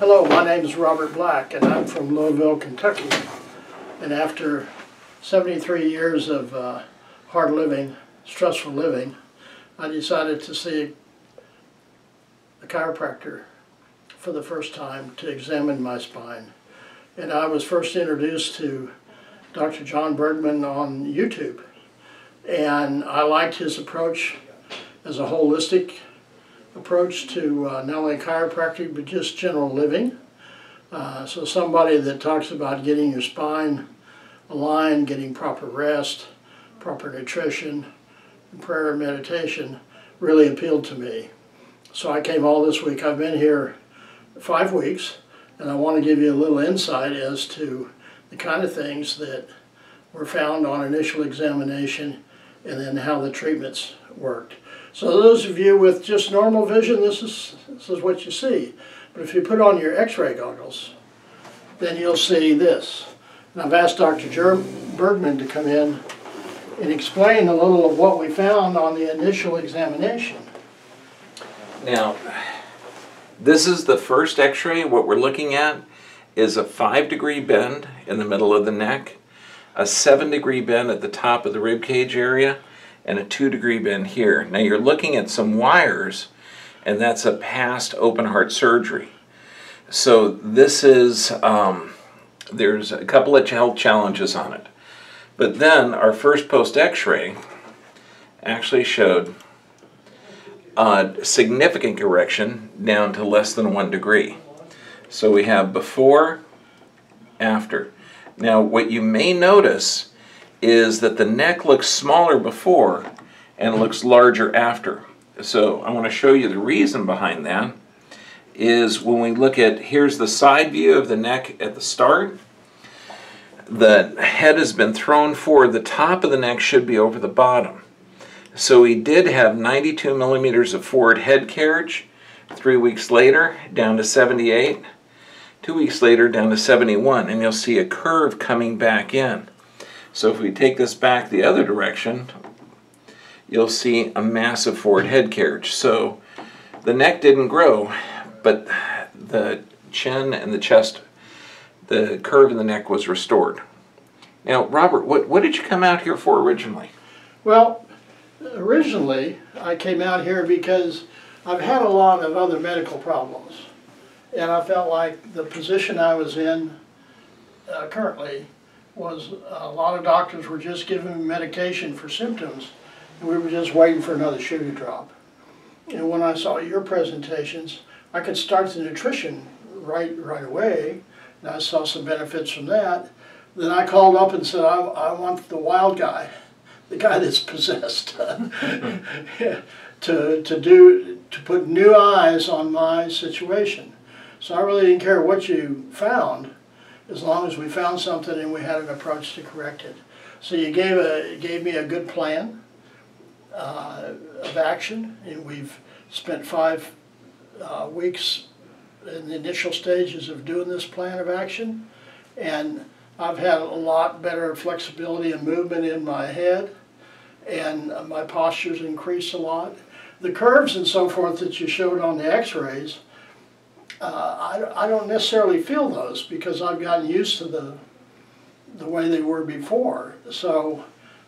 Hello, my name is Robert Black, and I'm from Louisville, Kentucky. And after 73 years of hard living, stressful living, I decided to see a chiropractor for the first time to examine my spine. And I was first introduced to Dr. John Bergman on YouTube. And I liked his approach as a holistic approach to not only chiropractic but just general living. So somebody that talks about getting your spine aligned, getting proper rest, proper nutrition, and prayer and meditation really appealed to me. So I came all this week. I've been here 5 weeks, and I want to give you a little insight as to the kind of things that were found on initial examination and then how the treatments worked. So those of you with just normal vision, this is what you see. But if you put on your x-ray goggles, then you'll see this. And I've asked Dr. Bergman to come in and explain a little of what we found on the initial examination. Now, this is the first x-ray. What we're looking at is a 5-degree bend in the middle of the neck, a 7-degree bend at the top of the rib cage area, and a 2-degree bend here. Now you're looking at some wires, and that's a past open heart surgery. So this is, there's a couple of health challenges on it. But then our first post x-ray actually showed a significant correction down to less than 1 degree. So we have before, after. Now what you may notice is that the neck looks smaller before and looks larger after. So I want to show you the reason behind that is when we look at, here's the side view of the neck at the start. The head has been thrown forward. The top of the neck should be over the bottom. So we did have 92 millimeters of forward head carriage. 3 weeks later, down to 78. 2 weeks later, down to 71. And you'll see a curve coming back in. So if we take this back the other direction, you'll see a massive forward head carriage. So the neck didn't grow, but the chin and the chest, the curve in the neck was restored. Now, Robert, what did you come out here for originally? Well, originally I came out here because I've had a lot of other medical problems. And I felt like the position I was in currently was a lot of doctors were just giving me medication for symptoms, and we were just waiting for another shoe to drop. And when I saw your presentations, I could start the nutrition right away, and I saw some benefits from that. Then I called up and said, I want the wild guy, the guy that's possessed, to put new eyes on my situation. So I really didn't care what you found, as long as we found something and we had an approach to correct it. So you gave me a good plan of action, and we've spent 5 weeks in the initial stages of doing this plan of action, and I've had a lot better flexibility and movement in my head, and my posture's increased a lot. The curves and so forth that you showed on the x-rays, I don't necessarily feel those because I've gotten used to the way they were before. So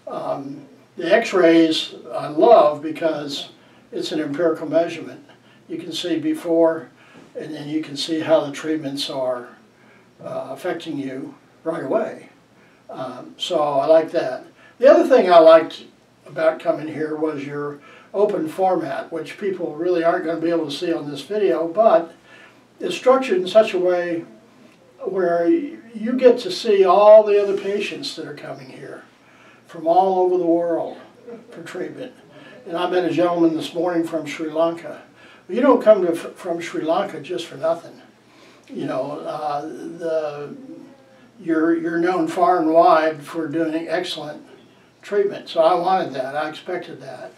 the x-rays I love because it's an empirical measurement. You can see before, and then you can see how the treatments are affecting you right away. So I like that. The other thing I liked about coming here was your open format, which people really aren't going to be able to see on this video, but it's structured in such a way where you get to see all the other patients that are coming here from all over the world for treatment. And I met a gentleman this morning from Sri Lanka. You don't come from Sri Lanka just for nothing. You know, you're known far and wide for doing excellent treatment. So I wanted that. I expected that.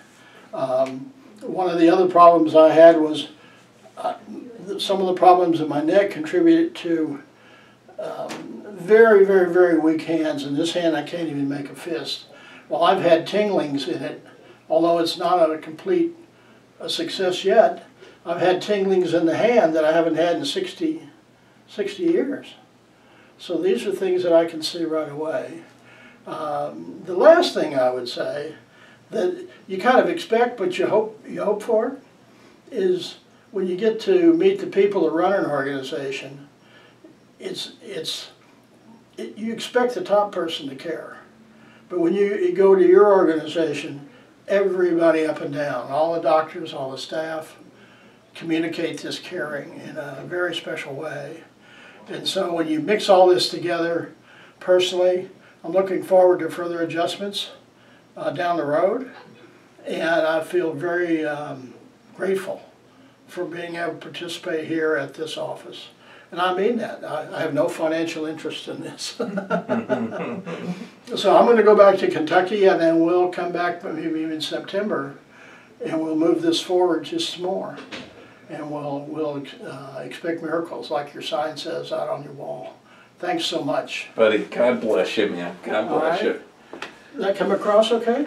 One of the other problems I had was some of the problems in my neck contributed to very, very, very weak hands. In this hand, I can't even make a fist. Well, I've had tinglings in it, although it's not a complete success yet. I've had tinglings in the hand that I haven't had in 60 60 years. So these are things that I can see right away. The last thing I would say that you kind of expect but you hope for is when you get to meet the people that run an organization, you expect the top person to care. But when you go to your organization, everybody up and down, all the doctors, all the staff, communicate this caring in a very special way. And so when you mix all this together, personally, I'm looking forward to further adjustments down the road. And I feel very grateful for being able to participate here at this office. And I mean that. I have no financial interest in this. So I'm going to go back to Kentucky, and then we'll come back maybe in September, and we'll move this forward just some more. And we'll expect miracles, like your sign says out on your wall. Thanks so much. Buddy, God bless you, man. God bless you. Did that come across okay?